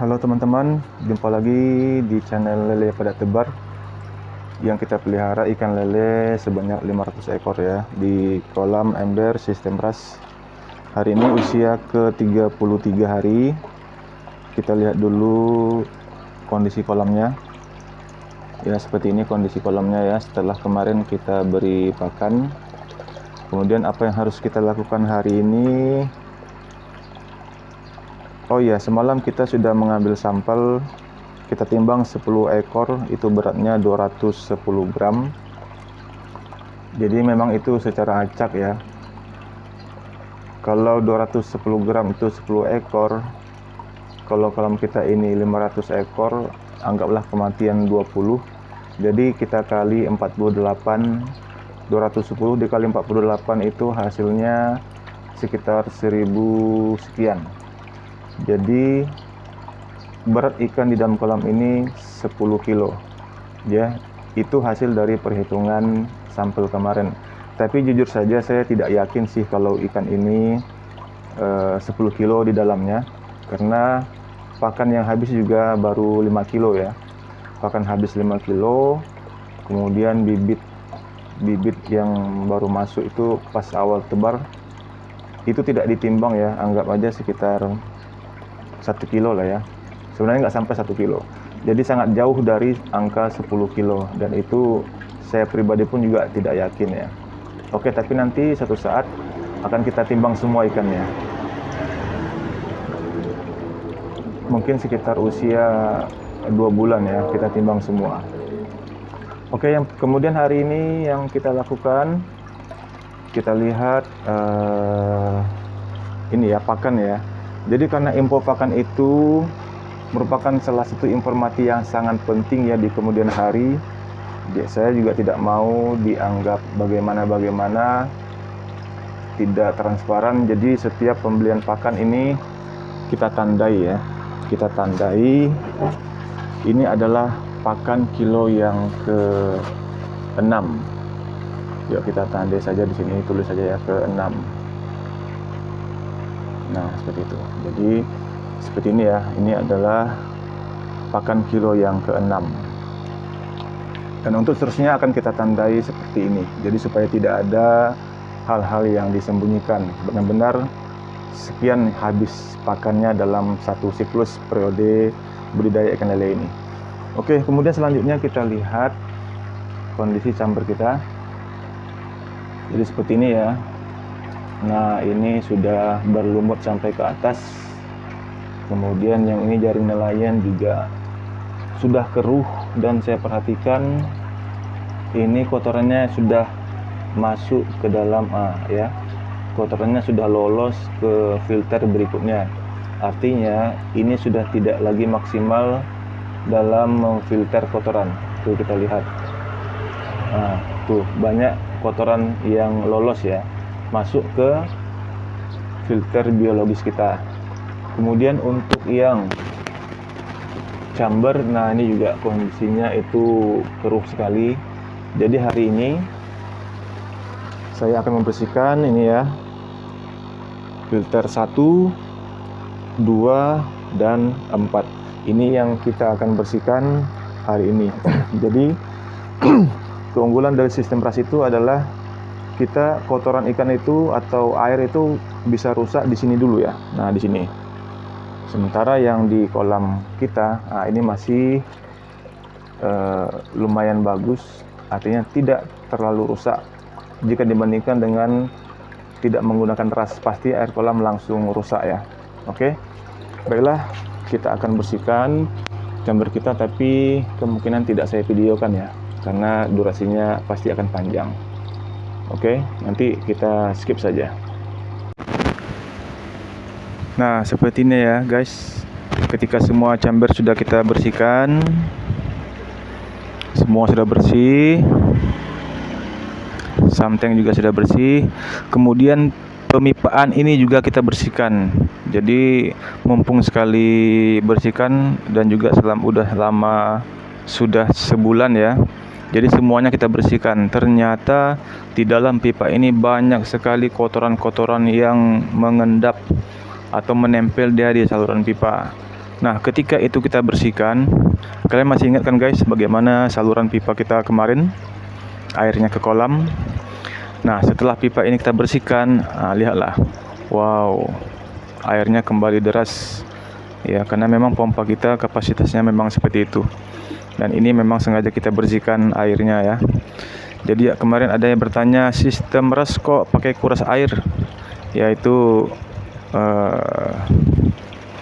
Halo teman-teman, jumpa lagi di channel Lele Pada Tebar yang kita pelihara ikan lele sebanyak 500 ekor ya di kolam ember sistem ras. Hari ini usia ke-33 hari. Kita lihat dulu kondisi kolamnya. Ya, seperti ini kondisi kolamnya ya setelah kemarin kita beri pakan. Kemudian apa yang harus kita lakukan hari ini? Oh iya, semalam kita sudah mengambil sampel, kita timbang 10 ekor, itu beratnya 210 gram. Jadi memang itu secara acak ya. Kalau 210 gram itu 10 ekor, kalau kolam kita ini 500 ekor, anggaplah kematian 20. Jadi kita kali 48, 210 dikali 48 itu hasilnya sekitar 1000 sekian. Jadi berat ikan di dalam kolam ini 10 kilo ya, itu hasil dari perhitungan sampel kemarin. Tapi jujur saja saya tidak yakin sih kalau ikan ini 10 kilo di dalamnya, karena pakan yang habis juga baru 5 kilo ya. Pakan habis 5 kilo, kemudian bibit yang baru masuk itu pas awal tebar itu tidak ditimbang ya, anggap aja sekitar 1 kilo lah ya, sebenarnya nggak sampai 1 kilo, jadi sangat jauh dari angka 10 kilo, dan itu saya pribadi pun juga tidak yakin ya. Oke, tapi nanti suatu saat akan kita timbang semua ikannya, mungkin sekitar usia 2 bulan ya, kita timbang semua. Oke, yang kemudian hari ini yang kita lakukan, kita lihat ini ya, pakan ya. Jadi karena info pakan itu merupakan salah satu informasi yang sangat penting ya di kemudian hari. Saya juga tidak mau dianggap bagaimana tidak transparan. Jadi setiap pembelian pakan ini kita tandai ya. Kita tandai ini adalah pakan kilo yang ke-6. Yuk kita tandai saja di sini, tulis saja ya ke-6. Nah, seperti itu. Jadi seperti ini ya, ini adalah pakan kilo yang ke-6. Dan untuk seterusnya akan kita tandai seperti ini. Jadi supaya tidak ada hal-hal yang disembunyikan. Benar-benar sekian habis pakannya dalam satu siklus periode budidaya ikan lele ini. Oke, kemudian selanjutnya kita lihat kondisi chamber kita. Jadi seperti ini ya. Nah, ini sudah berlumut sampai ke atas. Kemudian yang ini jaring nelayan juga sudah keruh, dan saya perhatikan ini kotorannya sudah masuk ke dalam ya. Kotorannya sudah lolos ke filter berikutnya. Artinya ini sudah tidak lagi maksimal dalam memfilter kotoran. Tuh kita lihat. Nah, tuh banyak kotoran yang lolos ya, masuk ke filter biologis kita. Kemudian untuk yang chamber, nah ini juga kondisinya itu keruh sekali. Jadi hari ini saya akan membersihkan ini ya, filter 1, 2, dan 4. Ini yang kita akan bersihkan hari ini. Jadi keunggulan dari sistem ras itu adalah kita kotoran ikan itu atau air itu bisa rusak di sini dulu ya. Nah, di sini. Sementara yang di kolam kita, nah ini masih lumayan bagus, artinya tidak terlalu rusak jika dibandingkan dengan tidak menggunakan ras. Pasti air kolam langsung rusak ya. Oke, baiklah, kita akan bersihkan chamber kita, tapi kemungkinan tidak saya videokan ya, karena durasinya pasti akan panjang. Oke, nanti kita skip saja. Nah, seperti ini ya guys. Ketika semua chamber sudah kita bersihkan, semua sudah bersih, samteng juga sudah bersih, kemudian pemipaan ini juga kita bersihkan. Jadi mumpung sekali bersihkan, dan juga udah lama, sudah sebulan ya. Jadi semuanya kita bersihkan. Ternyata di dalam pipa ini banyak sekali kotoran-kotoran yang mengendap atau menempel di saluran pipa. Nah, ketika itu kita bersihkan, kalian masih ingat kan guys, bagaimana saluran pipa kita kemarin, airnya ke kolam. Nah, setelah pipa ini kita bersihkan, lihatlah, wow, airnya kembali deras. Ya, karena memang pompa kita kapasitasnya memang seperti itu. Dan ini memang sengaja kita bersihkan airnya ya. Jadi kemarin ada yang bertanya, sistem res kok pakai kuras air? Yaitu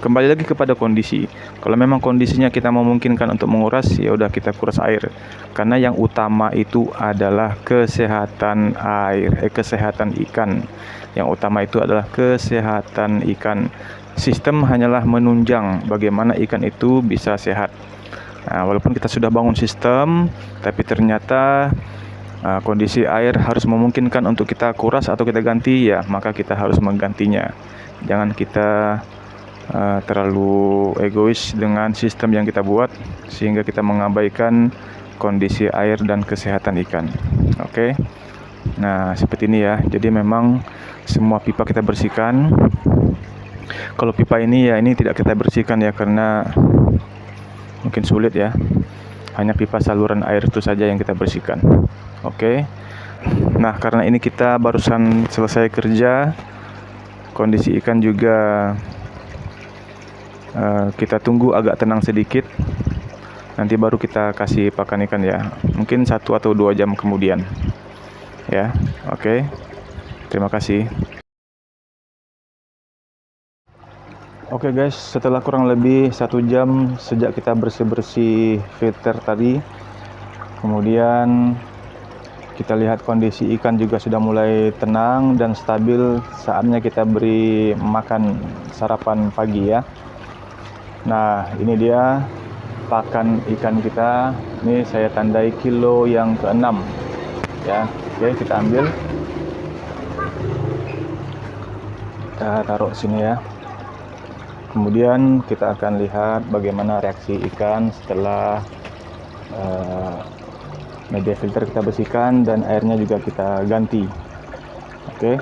kembali lagi kepada kondisi. Kalau memang kondisinya kita memungkinkan untuk menguras, ya udah kita kuras air. Karena yang utama itu adalah kesehatan air, kesehatan ikan. Yang utama itu adalah kesehatan ikan. Sistem hanyalah menunjang bagaimana ikan itu bisa sehat. Nah, walaupun kita sudah bangun sistem, tapi ternyata kondisi air harus memungkinkan untuk kita kuras atau kita ganti, ya maka kita harus menggantinya. Jangan kita terlalu egois dengan sistem yang kita buat sehingga kita mengabaikan kondisi air dan kesehatan ikan. Oke. Nah, seperti ini ya. Jadi memang semua pipa kita bersihkan. Kalau pipa ini ya, ini tidak kita bersihkan ya karena mungkin sulit ya. Hanya pipa saluran air itu saja yang kita bersihkan. Oke. Nah, karena ini kita barusan selesai kerja, kondisi ikan juga kita tunggu agak tenang sedikit. Nanti baru kita kasih pakan ikan ya. Mungkin 1 atau 2 jam kemudian. Ya, oke. Terima kasih. Oke guys, setelah kurang lebih 1 jam sejak kita bersih-bersih filter tadi, kemudian kita lihat kondisi ikan juga sudah mulai tenang dan stabil. Saatnya kita beri makan sarapan pagi ya. Nah, ini dia pakan ikan kita. Ini saya tandai kilo yang ke-6 ya. Oke, kita ambil, kita taruh sini ya. Kemudian kita akan lihat bagaimana reaksi ikan setelah media filter kita bersihkan dan airnya juga kita ganti. Oke.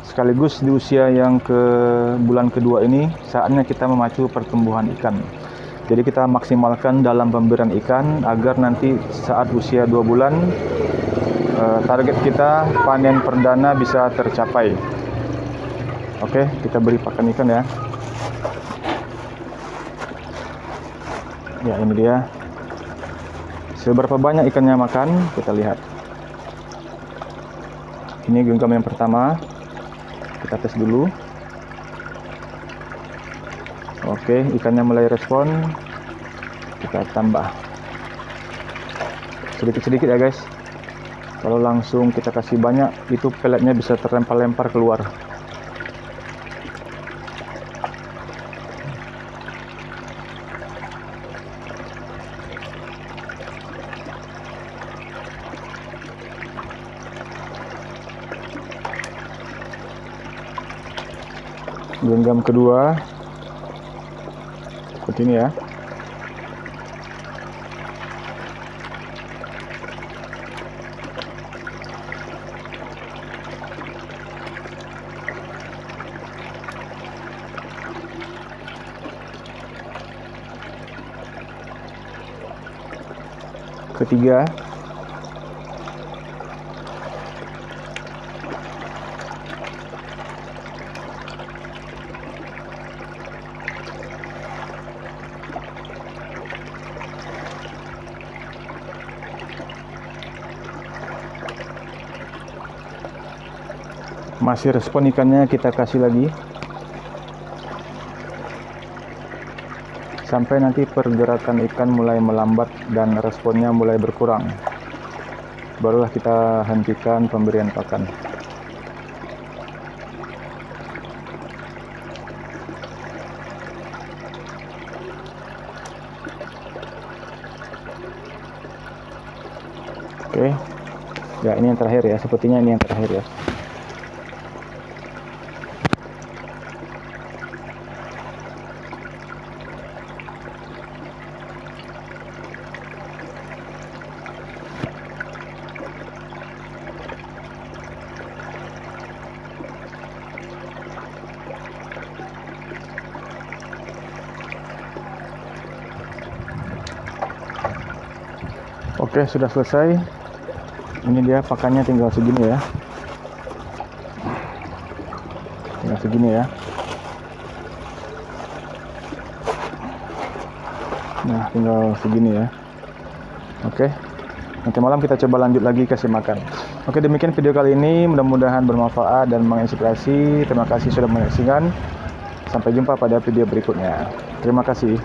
Sekaligus di usia yang bulan kedua ini saatnya kita memacu pertumbuhan ikan. Jadi kita maksimalkan dalam pemberian ikan agar nanti saat usia 2 bulan target kita panen perdana bisa tercapai. Oke, kita beri pakan ikan ya. Ya, ini dia. Seberapa banyak ikannya makan, kita lihat. Ini genggam yang pertama. Kita tes dulu. Oke, ikannya mulai respon. Kita tambah sedikit-sedikit ya guys. Kalau langsung kita kasih banyak, itu peletnya bisa terlempar-lempar keluar. Genggam kedua seperti ini ya. Ketiga. Masih respon ikannya, kita kasih lagi sampai nanti pergerakan ikan mulai melambat dan responnya mulai berkurang. Barulah kita hentikan pemberian pakan. Oke. Ya, ini yang terakhir ya. Sepertinya ini yang terakhir ya. Oke, sudah selesai. Ini dia pakannya, tinggal segini ya. Tinggal segini ya. Nah, tinggal segini ya. Oke. Nanti malam kita coba lanjut lagi kasih makan. Oke, demikian video kali ini. Mudah-mudahan bermanfaat dan menginspirasi. Terima kasih sudah menyaksikan. Sampai jumpa pada video berikutnya. Terima kasih.